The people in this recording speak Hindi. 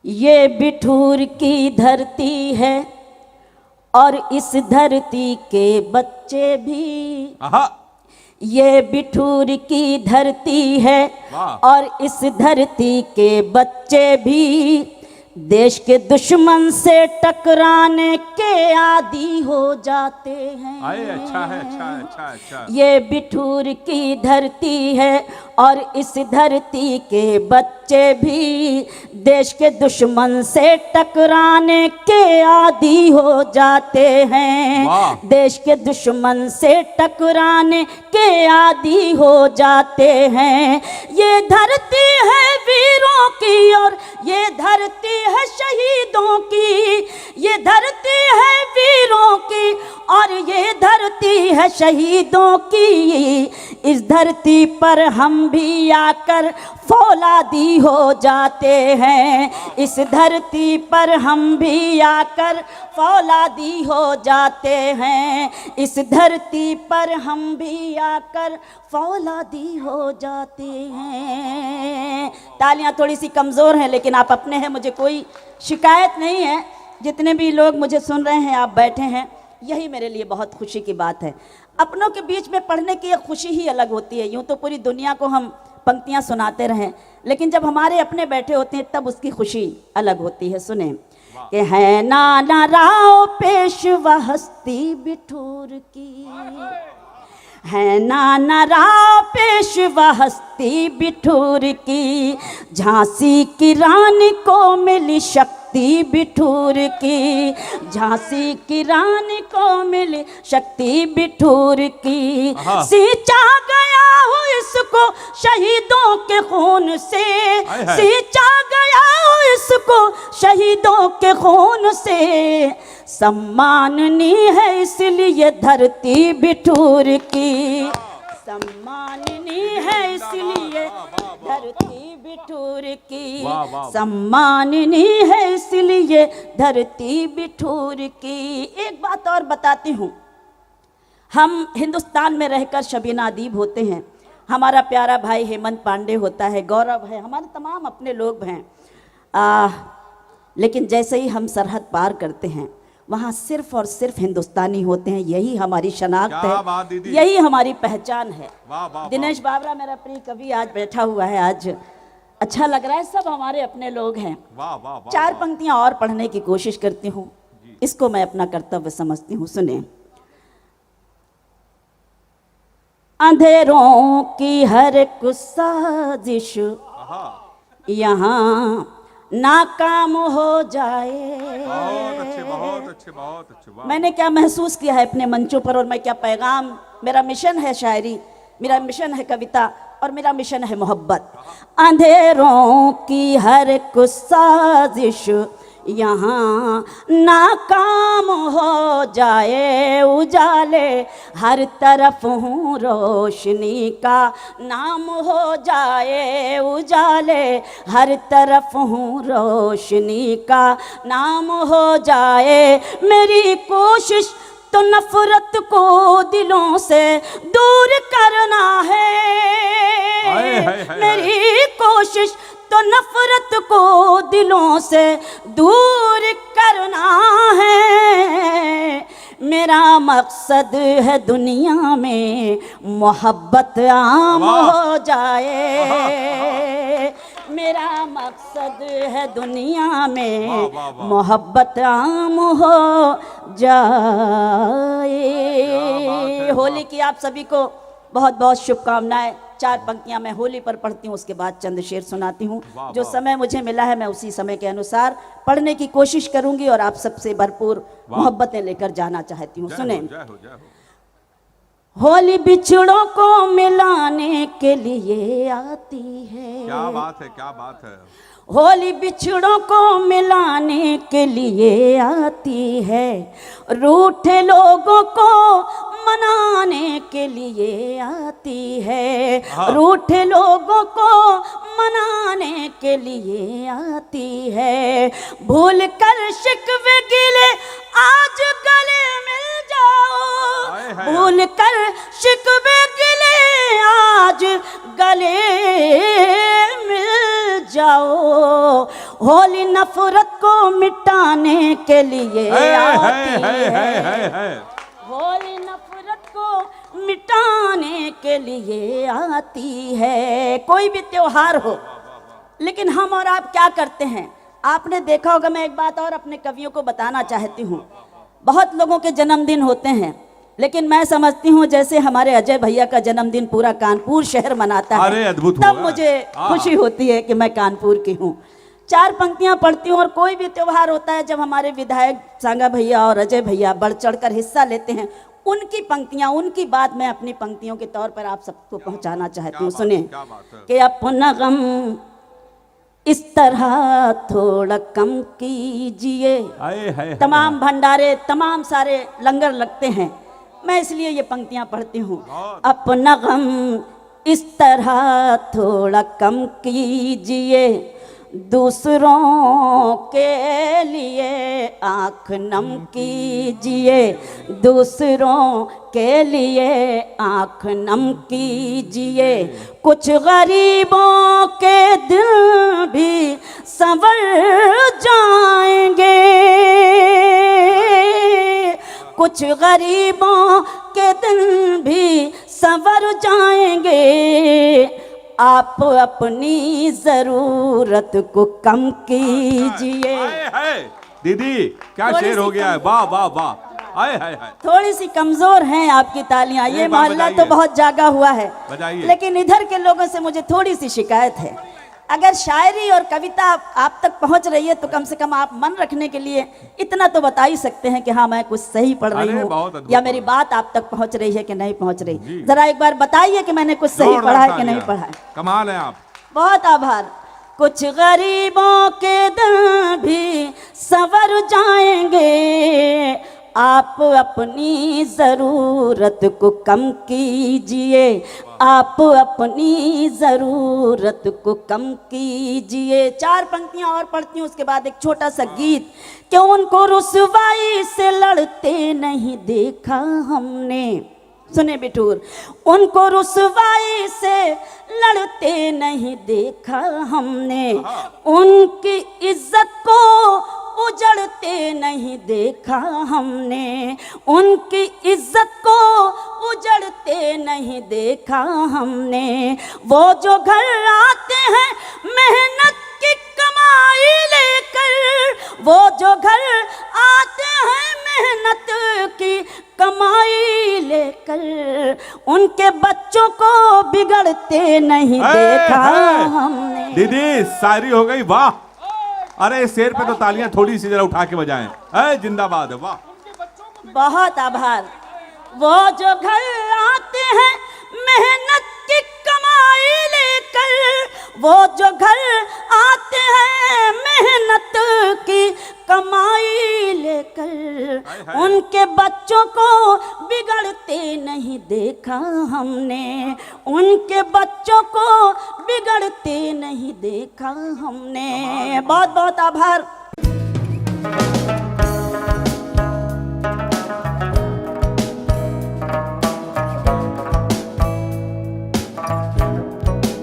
ये बिठूर की धरती है और इस धरती के बच्चे भी। आहा, ये बिठूर की धरती है वाह। और इस धरती के बच्चे भी देश के दुश्मन से टकराने के आदी हो जाते हैं। आए, अच्छा है, अच्छा है, अच्छा है, अच्छा है। ये बिठूर की धरती है और इस धरती के बच्चे भी देश के दुश्मन से टकराने के आदी हो जाते हैं। वाह। देश के दुश्मन से टकराने के आदी हो जाते हैं। ये धरती है वीरों की और ये धरती है शहीदों की। ये धरती है वीरों की और ये धरती है शहीदों की। इस धरती पर हम भी आकर फौलादी हो जाते हैं। इस धरती पर हम भी आकर फौलादी हो जाते हैं। इस धरती पर हम भी आकर फौलादी हो जाते हैं। तालियां थोड़ी सी कमज़ोर हैं लेकिन आप अपने हैं, मुझे कोई शिकायत नहीं है। जितने भी लोग मुझे सुन रहे हैं, आप बैठे हैं, यही मेरे लिए बहुत खुशी की बात है। अपनों के बीच में पढ़ने की एक खुशी ही अलग होती है। यूँ तो पूरी दुनिया को हम पंक्तियाँ सुनाते रहें, लेकिन जब हमारे अपने बैठे होते हैं तब उसकी खुशी अलग होती है। सुने कि है नाना राव पेशवा हस्ती बिठूर की, है नाना राव पेशवा हस्ती बिठूर की। झांसी की रानी को मिली शक्ति बिठूर की। झांसी की रानी को मिली शक्ति बिठूर की। सींचा गया हो इसको शहीदों के खून से। सींचा गया हो इसको शहीदों के खून से। सम्माननी है इसलिए धरती बिठूर की। सम्माननी है इसलिए धरती बिठूर की। सम्माननी है इसलिए धरती बिठूर की। एक बात और बताती हूँ, हम हिंदुस्तान में रहकर शबीना अदीब होते हैं, हमारा प्यारा भाई हेमंत पांडे होता है, गौरव है, हमारे तमाम अपने लोग हैं, लेकिन जैसे ही हम सरहद पार करते हैं वहाँ सिर्फ और सिर्फ हिंदुस्तानी होते हैं। यही हमारी शनाख्त है, यही हमारी पहचान है। दिनेश बाबरा मेरा प्रिय कवि आज बैठा हुआ है, आज अच्छा लग रहा है, सब हमारे अपने लोग हैं। चार पंक्तियां और पढ़ने की कोशिश करती हूँ, इसको मैं अपना कर्तव्य समझती हूँ। सुने। अंधेरों की हर एक साजिश यहाँ नाकाम हो जाए। बहुत अच्छे, बहुत अच्छे, बहुत अच्छे। मैंने क्या महसूस किया है अपने मंचों पर और मैं क्या पैगाम, मेरा मिशन है शायरी, मेरा मिशन है कविता और मेरा मिशन है मोहब्बत। अंधेरों की हर एक साजिश यहाँ नाकाम हो जाए। उजाले हर तरफ हूँ रोशनी का नाम हो जाए। उजाले हर तरफ हूँ रोशनी का नाम हो जाए। मेरी कोशिश तो नफरत को दिलों से दूर करना है। मेरी कोशिश तो नफरत को दिलों से दूर करना है। मेरा मकसद है दुनिया में मोहब्बत आम हो जाए। मेरा मकसद है दुनिया में मोहब्बत आम हो जाए। होली की आप सभी को बहुत बहुत शुभकामनाएं। चार पंक्तियां मैं होली पर पढ़ती हूँ, उसके बाद चंद शेर सुनाती हूँ। जो समय मुझे मिला है मैं उसी समय के अनुसार पढ़ने की कोशिश करूंगी और आप सबसे भरपूर मोहब्बतें लेकर जाना चाहती हूँ। सुने। होली बिछड़ों को मिलाने के लिए आती है। क्या बात है, क्या बात है। होली बिछड़ों को मिलाने के लिए आती है। रूठे लोगों को मनाने के लिए आती है। रूठे लोगों को मनाने के लिए आती है। भूल कर शिकवे गिले आज गले मिल जाओ। भूल कर शिकवे गिले आज गले मिल जाओ। होली नफरत को मिटाने के लिए आती है। होली नफरत को मिटाने के लिए आती है। कोई भी त्योहार हो, लेकिन हम और आप क्या करते हैं? आपने देखा होगा, मैं एक बात और अपने कवियों को बताना चाहती हूँ। बहुत लोगों के जन्मदिन होते हैं, लेकिन मैं समझती हूँ जैसे हमारे अजय भैया का जन्मदिन पूरा कानपुर शहर मनाता है। अरे अद्भुत तब हुआ। मुझे खुशी होती है कि मैं कानपुर की हूँ। 4 पंक्तियाँ पढ़ती हूँ। और कोई भी त्योहार होता है, जब हमारे विधायक सांगा भैया और अजय भैया बढ़ चढ़कर हिस्सा लेते हैं, उनकी पंक्तियाँ, उनकी बात मैं अपनी पंक्तियों के तौर पर आप सबको पहुँचाना चाहती हूँ। सुनिए कि अपना गम इस तरह थोड़ा कम कीजिए। तमाम भंडारे, तमाम सारे लंगर लगते हैं, मैं इसलिए ये पंक्तियां पढ़ती हूँ। अपना गम इस तरह थोड़ा कम कीजिए, दूसरों के लिए आँख नम कीजिए, दूसरों के लिए आँख नम कीजिए। कुछ गरीबों के दिल भी संवर जाएंगे, कुछ गरीबों के दिल भी संवर जाएंगे। आप अपनी जरूरत को कम कीजिए। दीदी क्या शेर हो गया है, वाह वाह वाह। आए हाय हाय। थोड़ी सी कमजोर हैं आपकी तालियां। ये मोहल्ला तो बहुत जागा हुआ है, लेकिन इधर के लोगों से मुझे थोड़ी सी शिकायत है। अगर शायरी और कविता आप तक पहुंच रही है, तो कम से कम आप मन रखने के लिए इतना तो बता ही सकते हैं कि हाँ मैं कुछ सही पढ़ रही हूँ, या मेरी बात आप तक पहुंच रही है कि नहीं पहुंच रही। जरा एक बार बताइए कि मैंने कुछ सही पढ़ा है कि नहीं पढ़ा है। कमाल है आप। बहुत आभार। कुछ गरीबों के दिल भी संवर जाएंगे, आप अपनी ज़रूरत को कम कीजिए, आप अपनी ज़रूरत को कम कीजिए। 4 पंक्तियाँ और पढ़ती हूँ, उसके बाद एक छोटा सा गीत। क्यों उनको रुसवाई से लड़ते नहीं देखा हमने। सुने बिठूर, उनको रुसवाई से लड़ते नहीं देखा हमने, उनकी इज्जत को उजड़ते नहीं देखा हमने, उनकी इज्जत को उजड़ते नहीं देखा हमने। वो जो घर आते हैं मेहनत की कमाई लेकर, वो जो घर आते हैं मेहनत की कमाई लेकर, उनके बच्चों को बिगड़ते नहीं देखा हमने। दीदी शायरी हो गई, वाह। अरे इस शेर पे तो तालियां थोड़ी सी जरा उठा के बजाएं। जिंदाबाद है, वाह। बहुत आभार। वो जो घर आते हैं मेहनत की कमाई लेकर, वो जो घर आते हैं मेहनत की कमाई लेकर, उनके बच्चों को बिगड़ते नहीं देखा हमने, उनके बच्चों को बिगड़ते नहीं देखा हमने। बहुत बहुत आभार।